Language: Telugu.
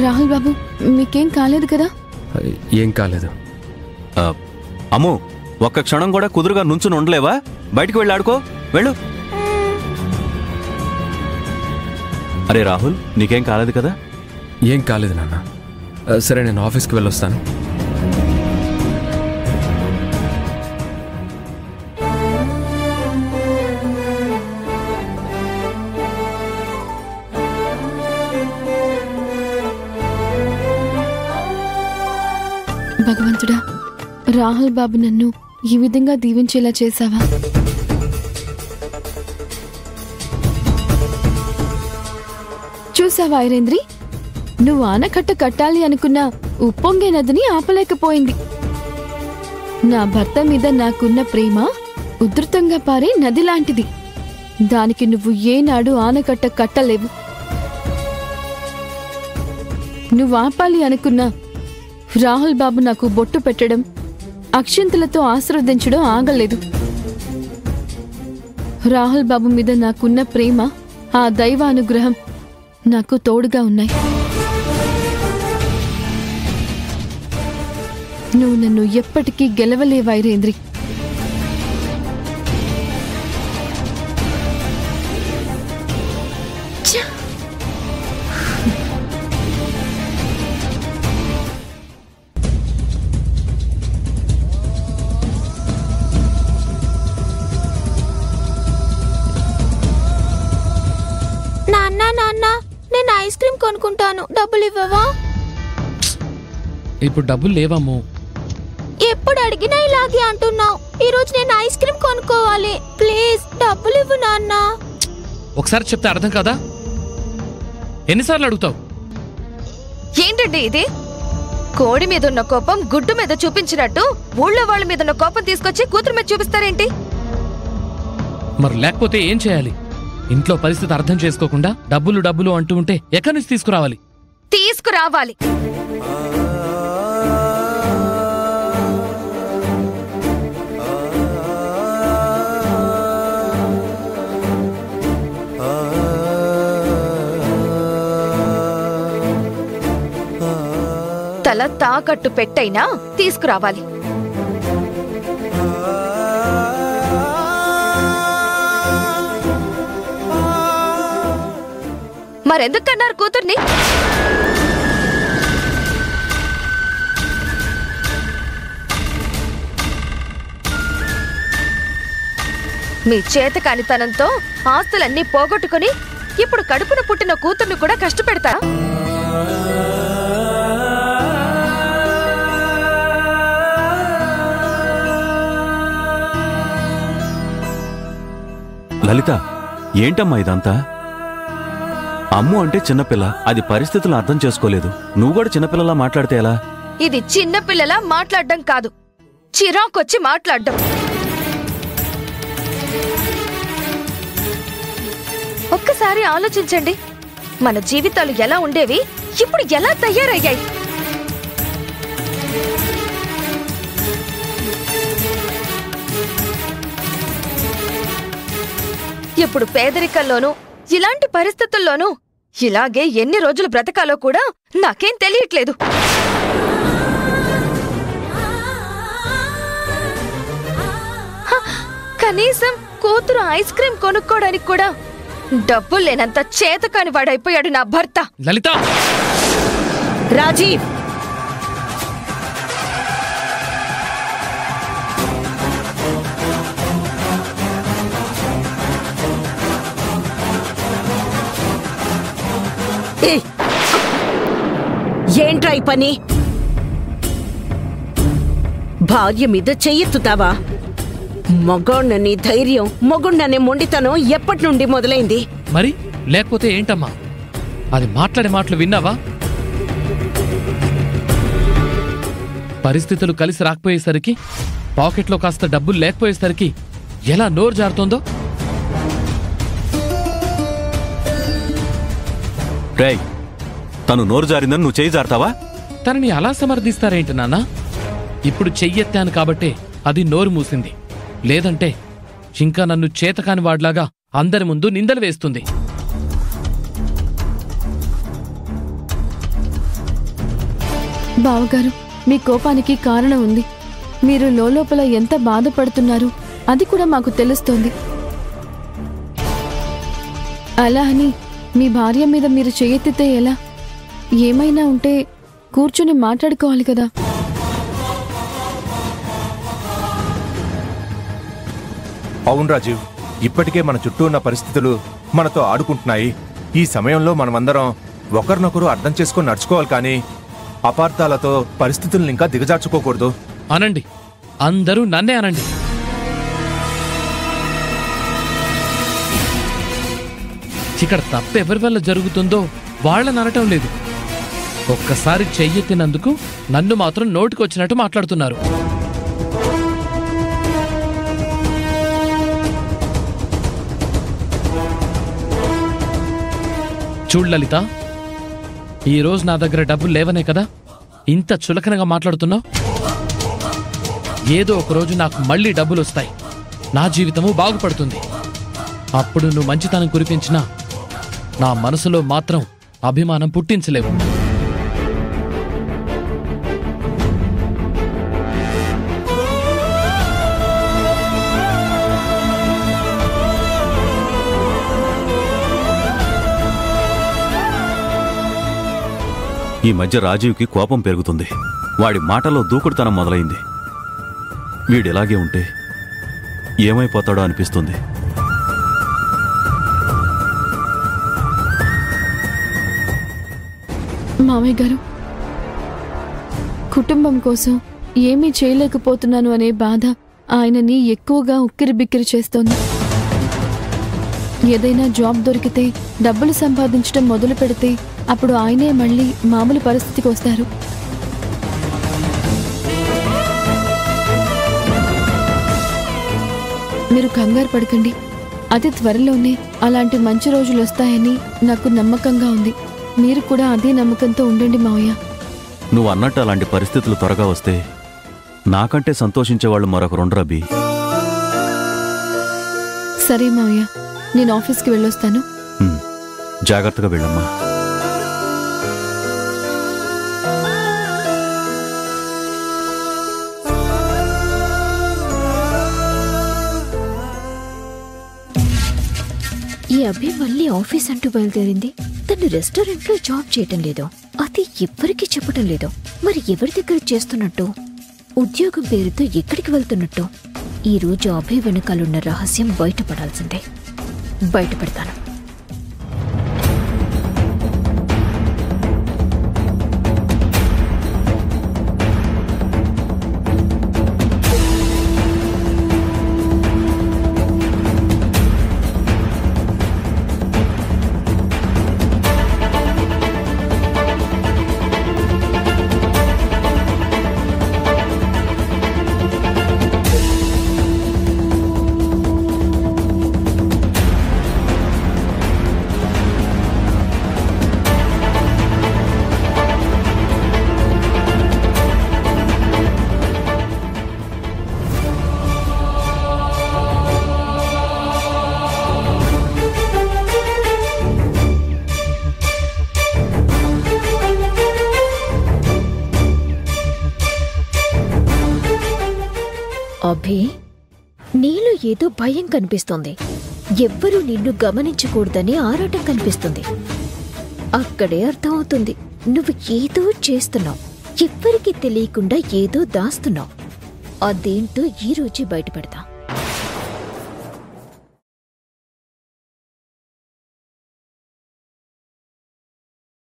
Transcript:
రాహుల్ బాబు, మీకేం కాలేదు కదా? ఏం కాలేదు. అమ్ము, ఒక్క క్షణం కూడా కుదురుగా నుంచుని ఉండలేవా? బయటికి వెళ్ళి ఆడుకో, వెళ్ళు. అరే రాహుల్, నీకేం కాలేదు కదా? ఏం కాలేదు నాన్న. సరే, నేను ఆఫీస్కి వెళ్ళొస్తాను. భగవంతుడా, రాహుల్ బాబు నన్ను ఈ విధంగా దీవించేలా చేశావా? చూసావా ఐరేంద్రి, నువ్వు ఆనకట్ట కట్టాలి అనుకున్న ఉప్పొంగే నదిని ఆపలేకపోయింది. నా భర్త మీద నాకున్న ప్రేమ ఉధృతంగా పారే నది లాంటిది. దానికి నువ్వు ఏనాడు ఆనకట్ట కట్టలేవు. నువ్వు ఆపాలి అనుకున్న రాహుల్ బాబు నాకు బొట్టు పెట్టడం, అక్షంతలతో ఆశీర్వదించడం ఆగలేదు. రాహుల్ బాబు మీద నాకున్న ప్రేమ, ఆ దైవానుగ్రహం నాకు తోడుగా ఉన్నాయి. నువ్వు నన్ను ఎప్పటికీ గెలవలేవు ఐరేంద్రి. నాన్న, నేను ఐస్ క్రీమ్ కొనుక్కుంటాను, డబ్బులు ఇవ్వవా? ఇప్పుడు డబ్బులు లేవమ్మో. ఎప్పుడు అడిగినా ఇలాగే అంటున్నావు. ఈ రోజు నేను ఐస్ క్రీమ్ కొనుక్కోవాలి, ప్లీజ్ డబ్బులు ఇవ్వు నాన్న. ఒకసారి చెప్తే అర్థం కాదా? ఎన్నిసార్లు అడుగుతావు? ఏంటండి ఇది? కోడి మీద ఉన్న కోపం గుడ్డు మీద చూపించినట్టు ఊళ్ళో వాళ్ళ మీద ఉన్న కోపం తీసుకొచ్చి కూతురు మీద చూపిస్తారేంటి? మరి లేకపోతే ఏం చేయాలి? ఇంట్లో పరిస్థితి అర్థం చేసుకోకుండా డబ్బులు డబ్బులు అంటూ ఉంటే ఎక్కడి నుంచి తీసుకురావాలి? తల తాకట్టు పెట్టైనా తీసుకురావాలి. మరెందుకన్నారు కూతుర్ని? మీ చేతకానితనంతో ఆస్తులన్నీ పోగొట్టుకుని ఇప్పుడు కడుపున పుట్టిన కూతుర్ని కూడా కష్టపెడతారా? లలిత, ఏంటమ్మా ఇదంతా? అమ్ము అంటే చిన్నపిల్ల, అది పరిస్థితులు అర్థం చేసుకోలేదు. నువ్వు కూడా చిన్నపిల్లలా మాట్లాడితే ఎలా? ఇది చిన్నపిల్లలా మాట్లాడడం కాదు, చిరాకొచ్చి మాట్లాడడం. ఒక్కసారి ఆలోచించండి, మన జీవితాలు ఎలా ఉండేవి, ఇప్పుడు ఎలా తయారయ్యాయి. ఇప్పుడు పేదరికంలోనూ ఇలాంటి పరిస్థితుల్లోనూ ఇలాగే ఎన్ని రోజులు బ్రతకాలో కూడా నాకేం తెలియట్లేదు. కనీసం కూతురు ఐస్ క్రీం కొనుక్కోడానికి కూడా డబ్బులు లేనంత చేతకాని వాడైపోయాడు నా భర్త. లలిత! రాజీవ్! ఏంట్రా ఈ పని? భార్య మీద చెయ్యెత్తుతావా? మగోణ్ణని ధైర్యం, మొగుణ్ణనే మొండితనం ఎప్పటి నుండి మొదలైంది? మరి లేకపోతే ఏంటమ్మా? అది మాట్లాడే మాటలు విన్నావా? పరిస్థితులు కలిసి రాకపోయేసరికి, పాకెట్లో కాస్త డబ్బులు లేకపోయేసరికి ఎలా నోరు జారుతోందో. రేయ్, తను నోరు జారిందని నువ్వు చెయ్యి జారుతావా? తనని అలా సమర్థిస్తారేంటి నాన్న? ఇప్పుడు చెయ్యెత్తాను కాబట్టే అది నోరు మూసింది. లేదంటే ఇంకా నన్ను చేతకాని వాడ్లాగా అందరి ముందు నిందలు వేస్తుంది. బావగారు, మీ కోపానికి కారణం ఉంది. మీరు లోపల ఎంత బాధపడుతున్నారు అది కూడా మాకు తెలుస్తోంది. అలా అని మీ భార్య మీద మీరు చేయెత్తితే ఎలా? ఏమైనా ఉంటే కూర్చుని మాట్లాడుకోవాలి కదా. అవును రాజీవ్, ఇప్పటికే మన చుట్టూ ఉన్న పరిస్థితులు మనతో ఆడుకుంటున్నాయి. ఈ సమయంలో మనమందరం ఒకరినొకరు అర్థం చేసుకొని నడుచుకోవాలి, కానీ అపార్థాలతో పరిస్థితులను ఇంకా దిగజార్చుకోకూడదు. అనండి, అందరూ నన్నే అనండి. ఇక్కడ తప్పెవరి వల్ల జరుగుతుందో వాళ్ళని అనటం లేదు. ఒక్కసారి చెయ్యెత్తినందుకు నన్ను మాత్రం నోటికొచ్చినట్టు మాట్లాడుతున్నారు. చూడు లలిత, ఈరోజు నా దగ్గర డబ్బులు లేవనే కదా ఇంత చులకనగా మాట్లాడుతున్నావు. ఏదో ఒకరోజు నాకు మళ్ళీ డబ్బులు వస్తాయి, నా జీవితము బాగుపడుతుంది. అప్పుడు నువ్వు మంచితనం కురిపించినా నా మనసులో మాత్రం అభిమానం పుట్టించలేవు. ఈ మధ్య రాజీవ్కి కోపం పెరుగుతుంది. వాడి మాటలో దూకుడుతనం మొదలైంది. వీడిలాగే ఉంటే ఏమైపోతాడో అనిపిస్తుంది. మామయ్య గారు, కుటుంబం కోసం ఏమీ చేయలేకపోతున్నాను అనే బాధ ఆయనని ఎక్కువగా ఉక్కిరిబిక్కిరి చేస్తోంది. ఏదైనా జాబ్ దొరికితే డబ్బులు సంపాదించడం మొదలు పెడితే అప్పుడు ఆయనే మళ్ళీ మామూలు పరిస్థితికి వస్తారు. మీరు కంగారు పడకండి. అతి త్వరలోనే అలాంటి మంచి రోజులు వస్తాయని నాకు నమ్మకంగా ఉంది. మీరు కూడా అదే నమ్మకంతో ఉండండి మావయ్య. నువ్వు అన్నట్టు అలాంటి పరిస్థితులు త్వరగా వస్తే నాకంటే సంతోషించేవాళ్ళు మరొకరుండ్రా బి. సరే మావయ్య, నేను ఆఫీస్కి వెళ్ళొస్తాను. జాగ్రత్తగా వెళ్ళమ్మా. ఈ అభి మళ్ళీ ఆఫీస్ అంటూ బయలుదేరింది. తను రెస్టారెంట్లో జాబ్ చేయటం లేదు, అది ఎవ్వరికీ చెప్పటం లేదు. మరి ఎవరి దగ్గర చేస్తున్నట్టు, ఉద్యోగం పేరుతో ఎక్కడికి వెళ్తున్నట్టు? ఈ రోజు అభి వెనకాలన్న రహస్యం బయటపడాల్సిందే. బయటపడతాను. అభి, నీలో ఏదో భయం కనిపిస్తోంది. ఎవ్వరూ నిన్ను గమనించకూడదని ఆరాటం కనిపిస్తుంది. అక్కడే అర్థమవుతుంది నువ్వు ఏదో చేస్తున్నావు. ఎవ్వరికీ తెలియకుండా ఏదో దాస్తున్నావు. అదేంటో ఈ రోజే బయటపడతా.